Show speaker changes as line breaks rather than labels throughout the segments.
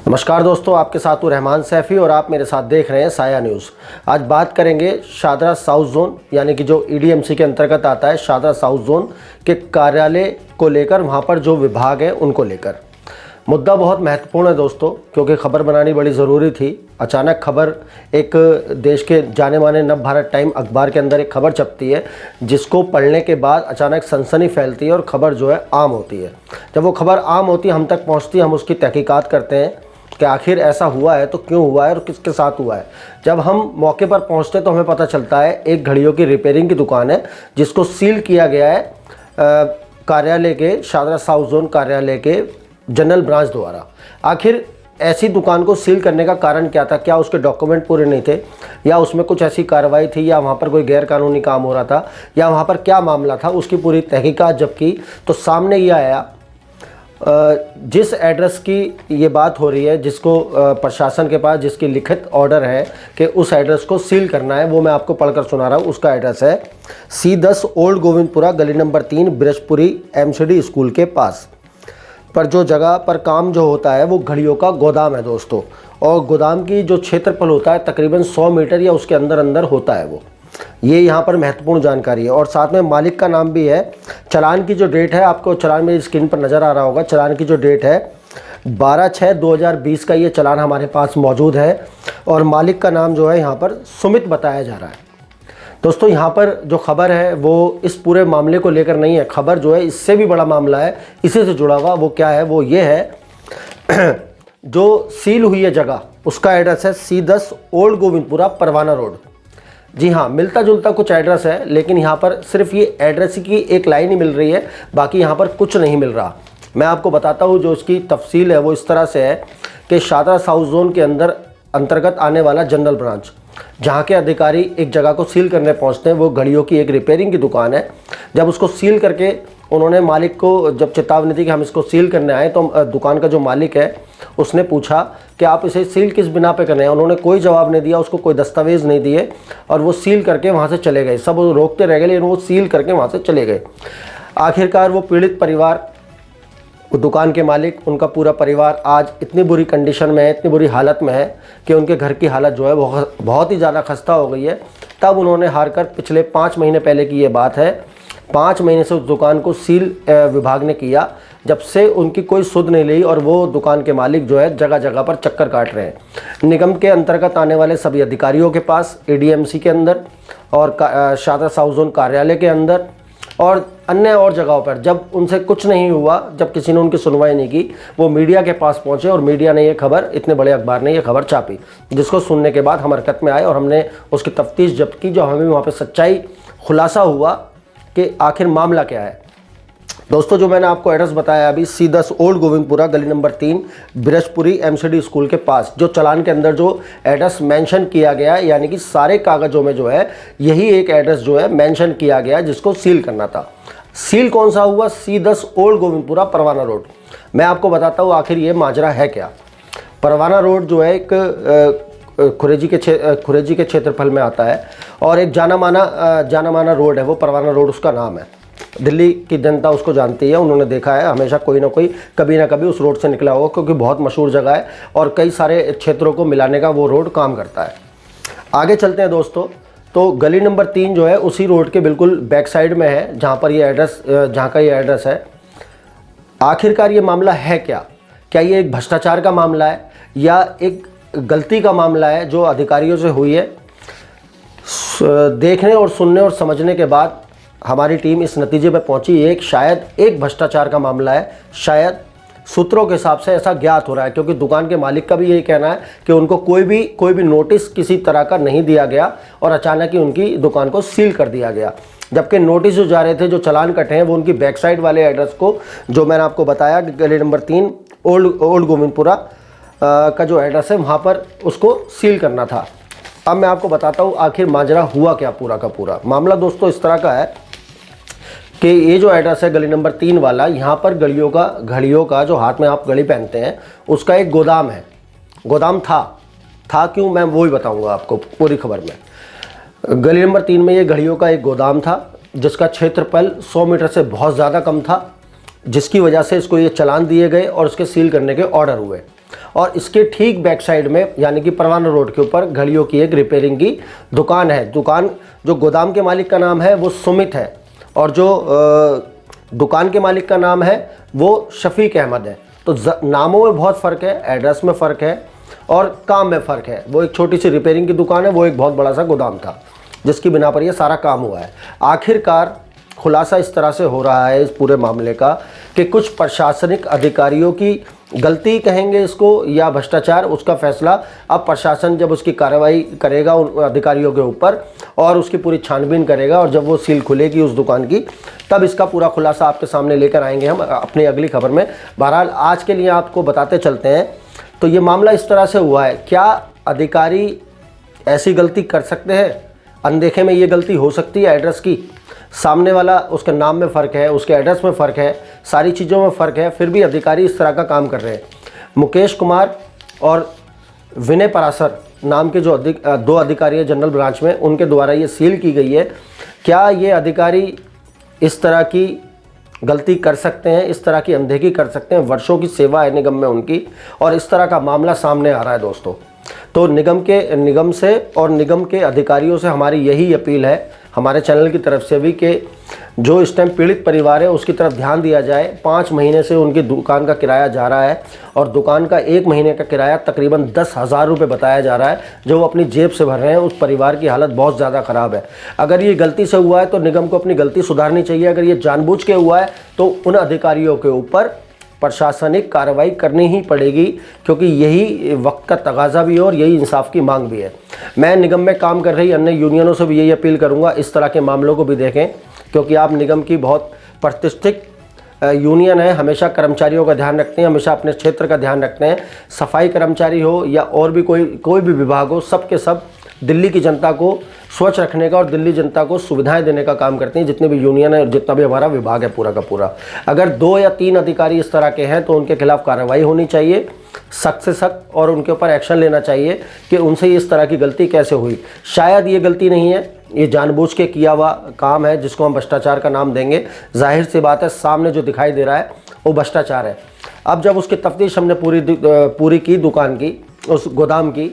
नमस्कार दोस्तों, आपके साथ हूँ रहमान सैफ़ी और आप मेरे साथ देख रहे हैं साया न्यूज़। आज बात करेंगे शादरा साउथ जोन यानी कि जो ईडीएमसी के अंतर्गत आता है, शादरा साउथ जोन के कार्यालय को लेकर, वहाँ पर जो विभाग है उनको लेकर। मुद्दा बहुत महत्वपूर्ण है दोस्तों, क्योंकि खबर बनानी बड़ी ज़रूरी थी। अचानक खबर, एक देश के जाने माने नव भारत टाइम अखबार के अंदर एक खबर छपती है, जिसको पढ़ने के बाद अचानक सनसनी फैलती है और ख़बर जो है आम होती है। जब वो खबर आम होती है, हम तक पहुंचती है, हम उसकी तहकीकात करते हैं कि आखिर ऐसा हुआ है तो क्यों हुआ है और किसके साथ हुआ है। जब हम मौके पर पहुंचते तो हमें पता चलता है एक घड़ियों की रिपेयरिंग की दुकान है, जिसको सील किया गया है कार्यालय के, शादरा साउथ जोन कार्यालय के जनरल ब्रांच द्वारा। आखिर ऐसी दुकान को सील करने का कारण क्या था? क्या उसके डॉक्यूमेंट पूरे नहीं थे, या उसमें कुछ ऐसी कार्रवाई थी, या वहाँ पर कोई गैरकानूनी काम हो रहा था, या वहाँ पर क्या मामला था? उसकी पूरी तहकीकात जब की तो सामने ये आया, जिस एड्रेस की ये बात हो रही है, जिसको प्रशासन के पास जिसकी लिखित ऑर्डर है कि उस एड्रेस को सील करना है, वो मैं आपको पढ़कर सुना रहा हूँ। उसका एड्रेस है C10 ओल्ड गोविंदपुरा, गली नंबर 3, बृजपुरी MCD स्कूल के पास। पर जो जगह पर काम जो होता है वो घड़ियों का गोदाम है दोस्तों, और गोदाम की जो क्षेत्रफल होता है तकरीबन 100 मीटर या उसके अंदर अंदर होता है वो। ये यहाँ पर महत्वपूर्ण जानकारी है। और साथ में मालिक का नाम भी है। चालान की जो डेट है, आपको चालान मेरी स्क्रीन पर नज़र आ रहा होगा। चालान की जो डेट है 12/6/2020 का ये चालान हमारे पास मौजूद है, और मालिक का नाम जो है यहाँ पर सुमित बताया जा रहा है। दोस्तों, यहाँ पर जो खबर है वो इस पूरे मामले को लेकर नहीं है। खबर जो है इससे भी बड़ा मामला है, इसी से जुड़ा हुआ। वो क्या है? वो ये है जो सील हुई है जगह, उसका एड्रेस है C10 ओल्ड गोविंदपुरा, परवाना रोड। जी हाँ, मिलता जुलता कुछ एड्रेस है, लेकिन यहाँ पर सिर्फ ये एड्रेस की एक लाइन ही मिल रही है, बाकी यहाँ पर कुछ नहीं मिल रहा। मैं आपको बताता हूँ, जो इसकी तफसील है वो इस तरह से है कि शादरा साउथ जोन के अंतर्गत आने वाला जनरल ब्रांच, जहाँ के अधिकारी एक जगह को सील करने पहुँचते हैं, वो घड़ियों की एक रिपेयरिंग की दुकान है। जब उसको सील करके उन्होंने मालिक को जब चेतावनी दी कि हम इसको सील करने आए, तो दुकान का जो मालिक है उसने पूछा कि आप इसे सील किस बिना पे कर रहे हैं। उन्होंने कोई जवाब नहीं दिया, उसको कोई दस्तावेज़ नहीं दिए, और वो सील करके वहाँ से चले गए। सब रोकते रह गए, लेकिन वो सील करके वहाँ से चले गए। आखिरकार वो पीड़ित परिवार, दुकान के मालिक, उनका पूरा परिवार आज इतनी बुरी कंडीशन में है, इतनी बुरी हालत में है कि उनके घर की हालत जो है बहुत ही ज़्यादा खस्ता हो गई है। तब उन्होंने हार कर, पिछले 5 महीने पहले की ये बात है, 5 महीने से उस दुकान को सील विभाग ने किया, जब से उनकी कोई सुध नहीं ली, और वो दुकान के मालिक जो है जगह जगह पर चक्कर काट रहे हैं। निगम के अंतर्गत आने वाले सभी अधिकारियों के पास, ADMC के अंदर और शादरा साउथ जोन कार्यालय के अंदर और अन्य और जगहों पर, जब उनसे कुछ नहीं हुआ, जब किसी ने उनकी सुनवाई नहीं की, वो मीडिया के पास पहुंचे, और मीडिया ने ये खबर, इतने बड़े अखबार ने ये खबर छापी, जिसको सुनने के बाद हम हरकत में आए और हमने उसकी तफ्तीश जब्त की। जो हमें वहाँ पर सच्चाई खुलासा हुआ कि आखिर मामला क्या है। दोस्तों, जो मैंने आपको एड्रेस बताया अभी, C10 ओल्ड गोविंदपुरा, गली नंबर 3, बृजपुरी MCD स्कूल के पास, जो चालान के अंदर जो एड्रेस मेंशन किया गया, यानी कि सारे कागजों में जो है यही एक एड्रेस जो है मेंशन किया गया, जिसको सील करना था। सील कौन सा हुआ? C10 ओल्ड गोविंदपुरा, परवाना रोड। मैं आपको बताता हूँ आखिर ये माजरा है क्या। परवाना रोड जो है एक खुरेजी के क्षेत्रफल में आता है, और एक जाना माना रोड है वो, परवाना रोड उसका नाम है। दिल्ली की जनता उसको जानती है, उन्होंने देखा है हमेशा, कोई ना कोई कभी ना कभी उस रोड से निकला होगा, क्योंकि बहुत मशहूर जगह है और कई सारे क्षेत्रों को मिलाने का वो रोड काम करता है। आगे चलते हैं दोस्तों। तो गली नंबर 3 जो है उसी रोड के बिल्कुल बैक साइड में है, जहाँ पर ये एड्रेस, जहाँ का ये एड्रेस है। आखिरकार ये मामला है क्या? क्या ये एक भ्रष्टाचार का मामला है, या एक गलती का मामला है जो अधिकारियों से हुई है? देखने और सुनने और समझने के बाद हमारी टीम इस नतीजे पर पहुंची, शायद एक भ्रष्टाचार का मामला है। शायद सूत्रों के हिसाब से ऐसा ज्ञात हो रहा है, क्योंकि दुकान के मालिक का भी यही कहना है कि उनको कोई भी नोटिस किसी तरह का नहीं दिया गया, और अचानक ही उनकी दुकान को सील कर दिया गया। जबकि नोटिस जो जा रहे थे, जो चालान कटे हैं, वो उनकी बैक साइड वाले एड्रेस को, जो मैंने आपको बताया गली नंबर 3 ओल्ड गोविंदपुरा का जो एड्रेस है, वहाँ पर उसको सील करना था। अब मैं आपको बताता हूँ आखिर माजरा हुआ क्या। पूरा का पूरा मामला दोस्तों इस तरह का है कि ये जो एड्रेस है गली नंबर 3 वाला, यहाँ पर घड़ियों का जो हाथ में आप घड़ी पहनते हैं, उसका एक गोदाम है। गोदाम था क्यों, मैं वो ही बताऊँगा आपको पूरी खबर में। गली नंबर 3 में ये घड़ियों का एक गोदाम था, जिसका क्षेत्रफल 100 मीटर से बहुत ज़्यादा कम था, जिसकी वजह से इसको ये चालान दिए गए और इसके सील करने के ऑर्डर हुए। और इसके ठीक बैक साइड में यानी कि परवाना रोड के ऊपर घड़ियों की एक रिपेयरिंग की दुकान है। दुकान जो गोदाम के मालिक का नाम है वो सुमित है और जो दुकान के मालिक का नाम है वो शफीक अहमद है। तो नामों में बहुत फ़र्क है, एड्रेस में फ़र्क है और काम में फ़र्क है। वो एक छोटी सी रिपेयरिंग की दुकान है, वो एक बहुत बड़ा सा गोदाम था जिसकी बिना पर ये सारा काम हुआ है। आखिरकार खुलासा इस तरह से हो रहा है इस पूरे मामले का कि कुछ प्रशासनिक अधिकारियों की गलती कहेंगे इसको या भ्रष्टाचार, उसका फैसला अब प्रशासन जब उसकी कार्रवाई करेगा उन अधिकारियों के ऊपर और उसकी पूरी छानबीन करेगा और जब वो सील खुलेगी उस दुकान की तब इसका पूरा खुलासा आपके सामने लेकर आएंगे हम अपनी अगली खबर में। बहरहाल आज के लिए आपको बताते चलते हैं। तो ये मामला इस तरह से हुआ है, क्या अधिकारी ऐसी गलती कर सकते हैं? अनदेखे में ये गलती हो सकती है? एड्रेस की सामने वाला उसके नाम में फ़र्क है, उसके एड्रेस में फ़र्क है, सारी चीज़ों में फ़र्क है, फिर भी अधिकारी इस तरह का काम कर रहे हैं। मुकेश कुमार और विनय परासर नाम के जो दो अधिकारी हैं जनरल ब्रांच में, उनके द्वारा ये सील की गई है। क्या ये अधिकारी इस तरह की गलती कर सकते हैं, इस तरह की अनदेखी कर सकते हैं? वर्षों की सेवा है निगम में उनकी और इस तरह का मामला सामने आ रहा है दोस्तों। तो निगम से और निगम के अधिकारियों से हमारी यही अपील है हमारे चैनल की तरफ से भी कि जो इस टाइम पीड़ित परिवार है उसकी तरफ ध्यान दिया जाए। 5 महीने से उनकी दुकान का किराया जा रहा है और दुकान का 1 महीने का किराया तकरीबन 10,000 रुपये बताया जा रहा है जो वो अपनी जेब से भर रहे हैं। उस परिवार की हालत बहुत ज़्यादा ख़राब है। अगर ये गलती से हुआ है तो निगम को अपनी गलती सुधारनी चाहिए। अगर ये जानबूझ के हुआ है तो उन अधिकारियों के ऊपर प्रशासनिक कार्रवाई करनी ही पड़ेगी क्योंकि यही वक्त का तगाज़ा भी है और यही इंसाफ की मांग भी है। मैं निगम में काम कर रही अन्य यूनियनों से भी यही अपील करूंगा इस तरह के मामलों को भी देखें क्योंकि आप निगम की बहुत प्रतिष्ठित यूनियन है, हमेशा कर्मचारियों का ध्यान रखते हैं, हमेशा अपने क्षेत्र का ध्यान रखते हैं। सफाई कर्मचारी हो या और भी कोई भी विभाग हो, सब के सब दिल्ली की जनता को स्वच्छ रखने का और दिल्ली जनता को सुविधाएं देने का काम करती हैं। जितने भी यूनियन है और जितना भी हमारा विभाग है पूरा का पूरा, अगर 2 या 3 अधिकारी इस तरह के हैं तो उनके खिलाफ कार्रवाई होनी चाहिए सख्त से सख्त और उनके ऊपर एक्शन लेना चाहिए कि उनसे इस तरह की गलती कैसे हुई। शायद ये गलती नहीं है, ये जानबूझ के किया हुआ काम है जिसको हम भ्रष्टाचार का नाम देंगे। जाहिर सी बात है सामने जो दिखाई दे रहा है वो भ्रष्टाचार है। अब जब उसकी तफ्तीश हमने पूरी की दुकान की, उस गोदाम की,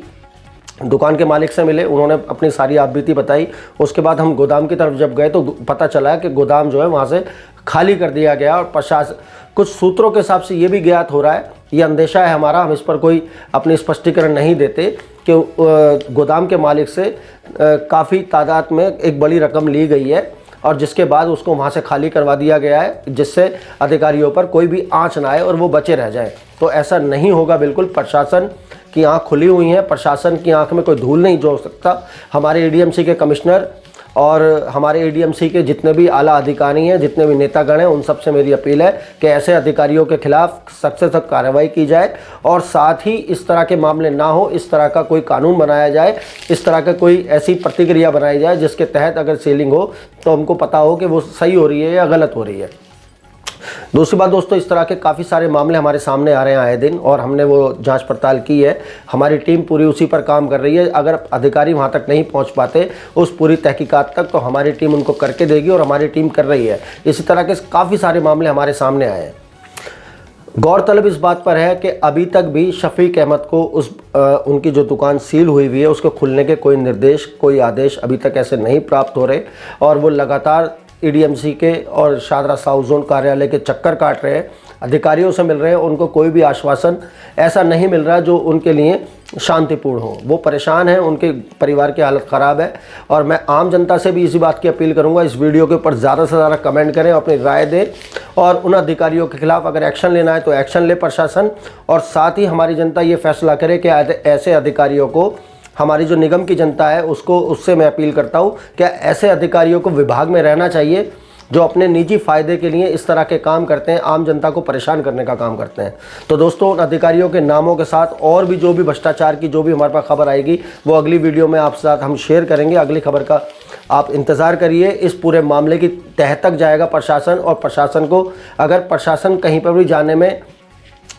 दुकान के मालिक से मिले, उन्होंने अपनी सारी आपबीती बताई। उसके बाद हम गोदाम की तरफ जब गए तो पता चला कि गोदाम जो है वहाँ से खाली कर दिया गया और प्रशासन कुछ सूत्रों के हिसाब से ये भी ज्ञात हो रहा है, ये अंदेशा है हमारा, हम इस पर कोई अपनी स्पष्टीकरण नहीं देते कि गोदाम के मालिक से काफ़ी तादाद में एक बड़ी रकम ली गई है और जिसके बाद उसको वहाँ से खाली करवा दिया गया है जिससे अधिकारियों पर कोई भी आँच ना आए और वो बचे रह जाएं। तो ऐसा नहीं होगा बिल्कुल। प्रशासन की आँख खुली हुई है, प्रशासन की आँख में कोई धूल नहीं झोंक सकता। हमारे एडीएमसी के कमिश्नर और हमारे एडीएमसी के जितने भी आला अधिकारी हैं, जितने भी नेतागण हैं, उन सब से मेरी अपील है कि ऐसे अधिकारियों के खिलाफ सख्त से सख्त कार्रवाई की जाए और साथ ही इस तरह के मामले ना हो, इस तरह का कोई कानून बनाया जाए, इस तरह का कोई ऐसी प्रतिक्रिया बनाई जाए जिसके तहत अगर सीलिंग हो तो हमको पता हो कि वो सही हो रही है या गलत हो रही है। दूसरी बात दोस्तों, इस तरह के काफ़ी सारे मामले हमारे सामने आ रहे हैं आए दिन और हमने वो जांच पड़ताल की है। हमारी टीम पूरी उसी पर काम कर रही है। अगर अधिकारी वहां तक नहीं पहुंच पाते उस पूरी तहकीकात तक तो हमारी टीम उनको करके देगी और हमारी टीम कर रही है। इसी तरह के काफ़ी सारे मामले हमारे सामने आए हैं। गौरतलब इस बात पर है कि अभी तक भी शफीक अहमद को उनकी जो दुकान सील हुई है उसको खुलने के कोई निर्देश, कोई आदेश अभी तक ऐसे नहीं प्राप्त हो रहे और वो लगातार ईडीएमसी के और शादरा साउथ जोन कार्यालय के चक्कर काट रहे हैं, अधिकारियों से मिल रहे हैं, उनको कोई भी आश्वासन ऐसा नहीं मिल रहा जो उनके लिए शांतिपूर्ण हो। वो परेशान हैं, उनके परिवार की हालत ख़राब है और मैं आम जनता से भी इसी बात की अपील करूंगा, इस वीडियो के ऊपर ज़्यादा से ज़्यादा कमेंट करें, अपनी राय दें और उन अधिकारियों के खिलाफ अगर एक्शन लेना है तो एक्शन ले प्रशासन और साथ ही हमारी जनता ये फैसला करे कि ऐसे अधिकारियों को, हमारी जो निगम की जनता है उससे मैं अपील करता हूँ कि ऐसे अधिकारियों को विभाग में रहना चाहिए जो अपने निजी फ़ायदे के लिए इस तरह के काम करते हैं, आम जनता को परेशान करने का काम करते हैं। तो दोस्तों, उन अधिकारियों के नामों के साथ और भी जो भी भ्रष्टाचार की जो भी हमारे पास खबर आएगी वो अगली वीडियो में आपके साथ हम शेयर करेंगे। अगली खबर का आप इंतज़ार करिए। इस पूरे मामले की तह तक जाएगा प्रशासन और प्रशासन को, अगर प्रशासन कहीं पर भी जाने में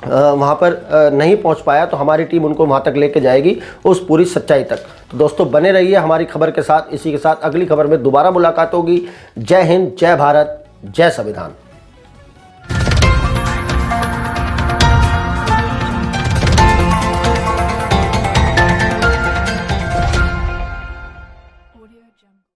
वहाँ पर नहीं पहुँच पाया तो हमारी टीम उनको वहाँ तक लेके जाएगी उस पूरी सच्चाई तक। तो दोस्तों, बने रहिए हमारी खबर के साथ। इसी के साथ अगली खबर में दोबारा मुलाकात होगी। जय हिंद, जय भारत, जय संविधान।
हमको।